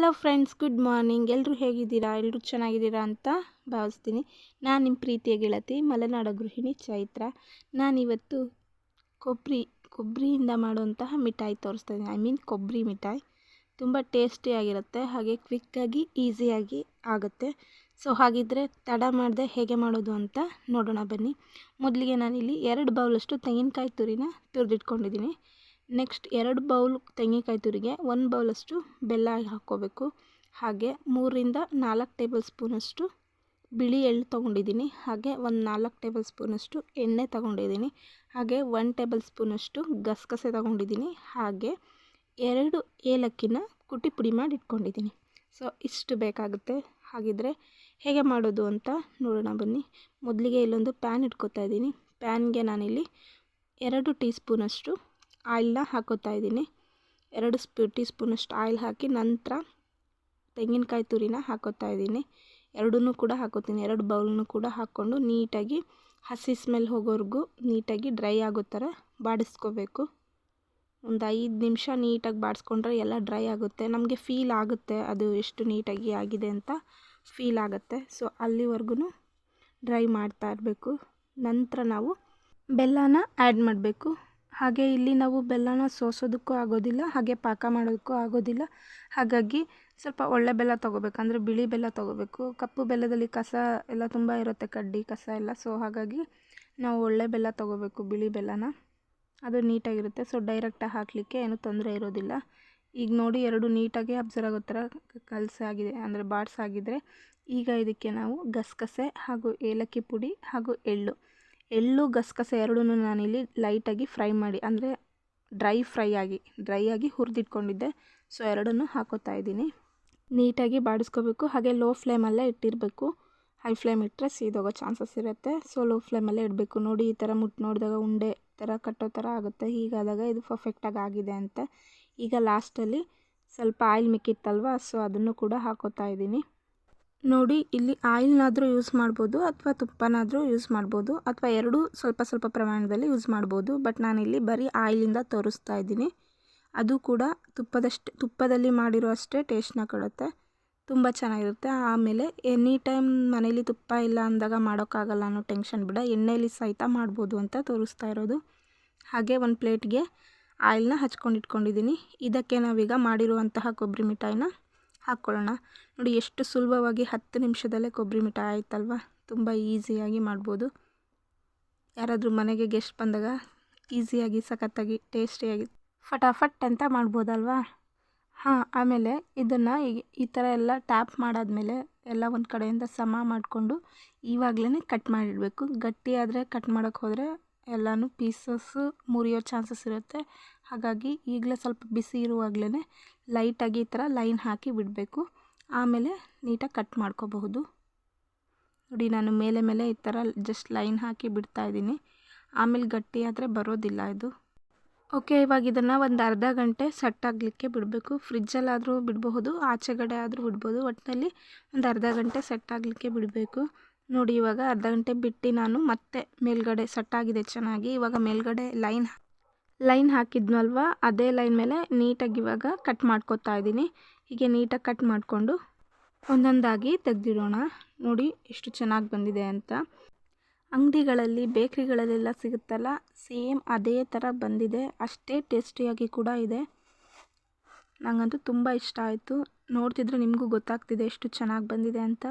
Hello friends, good morning. ಎಲ್ಲರೂ ಹೇಗಿದ್ದೀರಾ? ಎಲ್ಲರೂ ಚೆನ್ನಾಗಿದ್ದೀರಾ ಅಂತ ಭಾವಿಸ್ತೀನಿ. ನಾನು ನಿಮ್ಮ ಪ್ರೀತಿಯ ಗೆಳತಿ ಮಲೆನಾಡ ಗೃಹಿಣಿ ಚೈತ್ರ. ನಾನಿವತ್ತು ಕೊಬ್ಬರಿಯಿಂದ ಮಾಡುವಂತಹ ಮಿಠಾಯಿ ತೋರಿಸ್ತಾ ಇದ್ದೀನಿ. ಕೊಬ್ಬರಿ ಮಿಠಾಯಿ ತುಂಬ ಟೇಸ್ಟಿಯಾಗಿರುತ್ತೆ, ಹಾಗೆ ಕ್ವಿಕ್ಕಾಗಿ ಈಸಿಯಾಗಿ ಆಗುತ್ತೆ. ಸೊ ಹಾಗಿದ್ದರೆ ತಡ ಮಾಡದೆ ಹೇಗೆ ಮಾಡೋದು ಅಂತ ನೋಡೋಣ ಬನ್ನಿ. ಮೊದಲಿಗೆ ನಾನಿಲ್ಲಿ 2 ಬೌಲಷ್ಟು ತೆಂಗಿನಕಾಯಿ ತುರಿನ ತುರಿದಿಟ್ಕೊಂಡಿದ್ದೀನಿ. ನೆಕ್ಸ್ಟ್ 2 ಬೌಲ್ ತೆಂಗಿನಕಾಯಿ ತುರಿಗೆ 1 ಬೌಲಷ್ಟು ಬೆಲ್ಲ ಹಾಕ್ಕೋಬೇಕು. ಹಾಗೆ 3ರಿಂದ 4 ಟೇಬಲ್ ಸ್ಪೂನಷ್ಟು ಬಿಳಿ ಎಳ್ಳು ತೊಗೊಂಡಿದ್ದೀನಿ. ಹಾಗೆ ಒಂದು 4 ಟೇಬಲ್ ಸ್ಪೂನಷ್ಟು ಎಣ್ಣೆ ತೊಗೊಂಡಿದ್ದೀನಿ. ಹಾಗೆ 1 ಟೇಬಲ್ ಸ್ಪೂನಷ್ಟು ಗಸಗಸೆ ತೊಗೊಂಡಿದ್ದೀನಿ. ಹಾಗೆ 2 ಏಲಕ್ಕಿನ ಕುಟ್ಟಿ ಪುಡಿ ಮಾಡಿ ಇಟ್ಕೊಂಡಿದ್ದೀನಿ. ಸೊ ಇಷ್ಟು ಬೇಕಾಗುತ್ತೆ. ಹಾಗಿದ್ದರೆ ಹೇಗೆ ಮಾಡೋದು ಅಂತ ನೋಡೋಣ ಬನ್ನಿ. ಮೊದಲಿಗೆ ಇಲ್ಲೊಂದು ಪ್ಯಾನ್ ಇಟ್ಕೊತಾ ಇದ್ದೀನಿ. ಪ್ಯಾನ್ಗೆ ನಾನಿಲ್ಲಿ 2 ಟೀ ಸ್ಪೂನಷ್ಟು ಆಯಿಲ್ನ ಹಾಕೋತಾ ಇದ್ದೀನಿ. 2 ಟೀ ಸ್ಪೂನಷ್ಟು ಆಯಿಲ್ ಹಾಕಿ ನಂತರ ತೆಂಗಿನಕಾಯಿ ತುರಿನ ಹಾಕೋತಾ ಇದ್ದೀನಿ. ಎರಡನ್ನೂ ಕೂಡ ಹಾಕೋತೀನಿ. 2 ಬೌಲನ್ನು ಕೂಡ ಹಾಕ್ಕೊಂಡು ನೀಟಾಗಿ ಹಸಿ ಸ್ಮೆಲ್ ಹೋಗೋವರೆಗೂ ನೀಟಾಗಿ ಡ್ರೈ ಆಗೋ ಥರ ಬಾಡಿಸ್ಕೋಬೇಕು. ಒಂದು 5 ನಿಮಿಷ ನೀಟಾಗಿ ಬಾಡಿಸ್ಕೊಂಡ್ರೆ ಎಲ್ಲ ಡ್ರೈ ಆಗುತ್ತೆ. ನಮಗೆ ಫೀಲ್ ಆಗುತ್ತೆ ಅದು ಎಷ್ಟು ನೀಟಾಗಿ ಆಗಿದೆ ಅಂತ ಫೀಲ್ ಆಗುತ್ತೆ. ಸೊ ಅಲ್ಲಿವರೆಗೂ ಡ್ರೈ ಮಾಡ್ತಾ ಇರಬೇಕು. ನಂತರ ನಾವು ಬೆಲ್ಲನ ಆ್ಯಡ್ ಮಾಡಬೇಕು. ಹಾಗೆ ಇಲ್ಲಿ ನಾವು ಬೆಲ್ಲನ ಸೋಸೋದಕ್ಕೂ ಆಗೋದಿಲ್ಲ, ಹಾಗೆ ಪಾಕ ಮಾಡೋದಕ್ಕೂ ಆಗೋದಿಲ್ಲ. ಹಾಗಾಗಿ ಸ್ವಲ್ಪ ಒಳ್ಳೆ ಬೆಲ್ಲ ತೊಗೋಬೇಕಂದ್ರೆ ಬಿಳಿ ಬೆಲ್ಲ ತೊಗೋಬೇಕು. ಕಪ್ಪು ಬೆಲ್ಲದಲ್ಲಿ ಕಸ ಎಲ್ಲ ತುಂಬ ಇರುತ್ತೆ, ಕಡ್ಡಿ ಕಸ ಎಲ್ಲ. ಸೊ ಹಾಗಾಗಿ ನಾವು ಒಳ್ಳೆ ಬೆಲ್ಲ ತೊಗೋಬೇಕು, ಬಿಳಿ ಬೆಲ್ಲನ. ಅದು ನೀಟಾಗಿರುತ್ತೆ. ಸೊ ಡೈರೆಕ್ಟಾಗಿ ಹಾಕಲಿಕ್ಕೆ ಏನೂ ತೊಂದರೆ ಇರೋದಿಲ್ಲ. ಈಗ ನೋಡಿ 2 ನೀಟಾಗಿ ಅಬ್ಸರ್ವ್ ಆಗೋ ಥರ ಕಲಸಾಗಿದೆ, ಅಂದರೆ ಬಾಡ್ಸಾಗಿದ್ದರೆ ಈಗ ಇದಕ್ಕೆ ನಾವು ಗಸಗಸೆ ಹಾಗೂ ಏಲಕ್ಕಿ ಪುಡಿ ಹಾಗೂ ಎಳ್ಳು ಗಸಗಸೆ ಎರಡನ್ನೂ ನಾನಿಲ್ಲಿ ಲೈಟಾಗಿ ಫ್ರೈ ಮಾಡಿ, ಅಂದರೆ ಡ್ರೈ ಆಗಿ ಹುರಿದಿಟ್ಕೊಂಡಿದ್ದೆ. ಸೊ ಎರಡನ್ನೂ ಹಾಕೋತಾ ಇದ್ದೀನಿ. ನೀಟಾಗಿ ಬಾಡಿಸ್ಕೋಬೇಕು. ಹಾಗೆ ಲೋ ಫ್ಲೇಮಲ್ಲೇ ಇಟ್ಟಿರಬೇಕು. ಹೈ ಫ್ಲೇಮ್ ಇಟ್ಟರೆ ಸೀದೋಗೋ ಚಾನ್ಸಸ್ ಇರುತ್ತೆ. ಸೊ ಲೋ ಫ್ಲೇಮಲ್ಲೇ ಇಡಬೇಕು. ನೋಡಿ ಈ ಥರ ನೋಡಿದಾಗ ಉಂಡೆ ಥರ ಕಟ್ಟೋ ಥರ ಆಗುತ್ತೆ. ಹೀಗಾದಾಗ ಇದು ಪರ್ಫೆಕ್ಟಾಗಿ ಆಗಿದೆ ಅಂತ. ಈಗ ಲಾಸ್ಟಲ್ಲಿ ಸ್ವಲ್ಪ ಆಯಿಲ್ ಮಿಕ್ಕಿತ್ತಲ್ವ, ಸೊ ಅದನ್ನು ಕೂಡ ಹಾಕೋತಾ ಇದ್ದೀನಿ. ನೋಡಿ ಇಲ್ಲಿ ಆಯಿಲ್ನಾದರೂ ಯೂಸ್ ಮಾಡ್ಬೋದು ಅಥವಾ ತುಪ್ಪನಾದರೂ ಯೂಸ್ ಮಾಡ್ಬೋದು, ಅಥವಾ ಎರಡೂ ಸ್ವಲ್ಪ ಸ್ವಲ್ಪ ಪ್ರಮಾಣದಲ್ಲಿ ಯೂಸ್ ಮಾಡ್ಬೋದು. ಬಟ್ ನಾನಿಲ್ಲಿ ಬರೀ ಆಯಿಲಿಂದ ತೋರಿಸ್ತಾ ಇದ್ದೀನಿ. ಅದು ಕೂಡ ತುಪ್ಪದಲ್ಲಿ ಮಾಡಿರೋ ಅಷ್ಟೇ ಟೇಸ್ಟ್ನ ಕೊಡುತ್ತೆ, ತುಂಬ ಚೆನ್ನಾಗಿರುತ್ತೆ. ಆಮೇಲೆ ಎನಿ ಟೈಮ್ ಮನೇಲಿ ತುಪ್ಪ ಇಲ್ಲ ಅಂದಾಗ ಮಾಡೋಕ್ಕಾಗಲ್ಲ ಅನ್ನೋ ಟೆನ್ಷನ್ ಬಿಡ, ಎಣ್ಣೆಯಲ್ಲಿ ಸಹಿತ ಮಾಡ್ಬೋದು ಅಂತ ತೋರಿಸ್ತಾ ಇರೋದು. ಹಾಗೆ ಒಂದು ಪ್ಲೇಟ್ಗೆ ಆಯಿಲ್ನ ಹಚ್ಕೊಂಡು ಇಟ್ಕೊಂಡಿದ್ದೀನಿ. ಇದಕ್ಕೆ ನಾವೀಗ ಮಾಡಿರುವಂತಹ ಕೊಬ್ಬರಿ ಮಿಠಾಯಿನ ಹಾಕ್ಕೊಳ್ಳೋಣ. ನೋಡಿ ಎಷ್ಟು ಸುಲಭವಾಗಿ 10 ನಿಮಿಷದಲ್ಲೇ ಕೊಬ್ಬರಿ ಮಿಠಾಯಿ ಆಯ್ತಲ್ವ. ತುಂಬ ಈಸಿಯಾಗಿ ಮಾಡ್ಬೋದು. ಯಾರಾದರೂ ಮನೆಗೆ ಗೆಸ್ಟ್ ಬಂದಾಗ ಈಸಿಯಾಗಿ ಸಖತ್ತಾಗಿ ಟೇಸ್ಟಿಯಾಗಿ ಫಟಾಫಟ್ ಅಂತ ಮಾಡ್ಬೋದಲ್ವಾ. ಆಮೇಲೆ ಇದನ್ನು ಈ ಥರ ಎಲ್ಲ ಟ್ಯಾಪ್ ಮಾಡಾದ್ಮೇಲೆ ಎಲ್ಲ ಒಂದು ಕಡೆಯಿಂದ ಸಮ ಮಾಡಿಕೊಂಡು ಇವಾಗಲೇ ಕಟ್ ಮಾಡಿಡಬೇಕು. ಗಟ್ಟಿ ಆದರೆ ಕಟ್ ಮಾಡೋಕ್ಕೆ ಹೋದರೆ ಎಲ್ಲನೂ ಪೀಸಸ್ಸು ಮುರಿಯೋ ಚಾನ್ಸಸ್ ಇರುತ್ತೆ. ಹಾಗಾಗಿ ಈಗಲೇ ಸ್ವಲ್ಪ ಬಿಸಿ ಇರುವಾಗಲೇ ಲೈಟಾಗಿ ಈ ಥರ ಲೈನ್ ಹಾಕಿ ಬಿಡಬೇಕು. ಆಮೇಲೆ ನೀಟಾಗಿ ಕಟ್ ಮಾಡ್ಕೋಬಹುದು. ನೋಡಿ ನಾನು ಮೇಲೆ ಈ ಥರ ಜಸ್ಟ್ ಲೈನ್ ಹಾಕಿ ಬಿಡ್ತಾ ಇದ್ದೀನಿ. ಆಮೇಲೆ ಗಟ್ಟಿ ಆದರೆ ಬರೋದಿಲ್ಲ ಇದು. ಓಕೆ, ಇವಾಗ ಇದನ್ನು ಒಂದು ಅರ್ಧ ಗಂಟೆ ಸೆಟ್ ಆಗಲಿಕ್ಕೆ ಬಿಡಬೇಕು. ಫ್ರಿಜ್ಜಲ್ಲಾದರೂ ಬಿಡಬಹುದು, ಆಚೆಗಡೆ ಆದರೂ ಬಿಡ್ಬೋದು. ಒಟ್ಟಿನಲ್ಲಿ ಒಂದು ಅರ್ಧ ಗಂಟೆ ಸೆಟ್ ಆಗಲಿಕ್ಕೆ ಬಿಡಬೇಕು. ನೋಡಿ ಇವಾಗ ಅರ್ಧ ಗಂಟೆ ಬಿಟ್ಟು ನಾನು ಮತ್ತೆ ಮೇಲ್ಗಡೆ ಸೆಟ್ ಆಗಿದೆ ಚೆನ್ನಾಗಿ. ಇವಾಗ ಮೇಲ್ಗಡೆ ಲೈನ್ ಹಾಕಿದ್ನಲ್ವ, ಅದೇ ಲೈನ್ ಮೇಲೆ ನೀಟಾಗಿ ಇವಾಗ ಕಟ್ ಮಾಡ್ಕೊತಾ ಇದ್ದೀನಿ. ಹೀಗೆ ನೀಟಾಗಿ ಕಟ್ ಮಾಡಿಕೊಂಡು ಒಂದೊಂದಾಗಿ ತೆಗೆದಿಡೋಣ. ನೋಡಿ ಎಷ್ಟು ಚೆನ್ನಾಗಿ ಬಂದಿದೆ ಅಂತ. ಅಂಗಡಿಗಳಲ್ಲಿ ಬೇಕ್ರಿಗಳಲ್ಲೆಲ್ಲ ಸಿಗುತ್ತಲ್ಲ, ಸೇಮ್ ಅದೇ ಥರ ಬಂದಿದೆ. ಅಷ್ಟೇ ಟೇಸ್ಟಿಯಾಗಿ ಕೂಡ ಇದೆ. ನನಗಂತೂ ತುಂಬ ಇಷ್ಟ ಆಯಿತು. ನೋಡ್ತಿದ್ರೆ ನಿಮಗೂ ಗೊತ್ತಾಗ್ತಿದೆ ಎಷ್ಟು ಚೆನ್ನಾಗಿ ಬಂದಿದೆ ಅಂತ.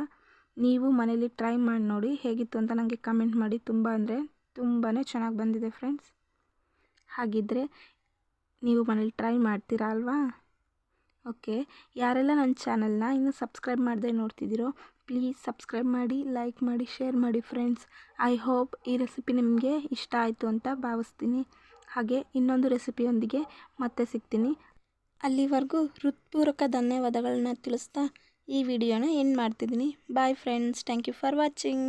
ನೀವು ಮನೇಲಿ ಟ್ರೈ ಮಾಡಿ ನೋಡಿ ಹೇಗಿತ್ತು ಅಂತ ನನಗೆ ಕಮೆಂಟ್ ಮಾಡಿ. ತುಂಬ ಅಂದರೆ ತುಂಬಾ ಚೆನ್ನಾಗಿ ಬಂದಿದೆ ಫ್ರೆಂಡ್ಸ್. ಹಾಗಿದ್ದರೆ ನೀವು ಮನೇಲಿ ಟ್ರೈ ಮಾಡ್ತೀರಾ ಅಲ್ವಾ? ಓಕೆ, ಯಾರೆಲ್ಲ ನನ್ನ ಚಾನಲ್ನ ಇನ್ನೂ ಸಬ್ಸ್ಕ್ರೈಬ್ ಮಾಡದೆ ನೋಡ್ತಿದ್ದೀರೋ ಪ್ಲೀಸ್ ಸಬ್ಸ್ಕ್ರೈಬ್ ಮಾಡಿ, ಲೈಕ್ ಮಾಡಿ, ಶೇರ್ ಮಾಡಿ ಫ್ರೆಂಡ್ಸ್. ಐ ಹೋಪ್ ಈ ರೆಸಿಪಿ ನಿಮಗೆ ಇಷ್ಟ ಆಯಿತು ಅಂತ ಭಾವಿಸ್ತೀನಿ. ಹಾಗೆ ಇನ್ನೊಂದು ರೆಸಿಪಿಯೊಂದಿಗೆ ಮತ್ತೆ ಸಿಗ್ತೀನಿ. ಅಲ್ಲಿವರೆಗೂ ಹೃತ್ಪೂರ್ವಕ ಧನ್ಯವಾದಗಳನ್ನ ತಿಳಿಸ್ತಾ ಈ ವಿಡಿಯೋನ ಎಂಡ್ ಮಾಡ್ತಿದ್ದೀನಿ. Bye friends, thank you for watching.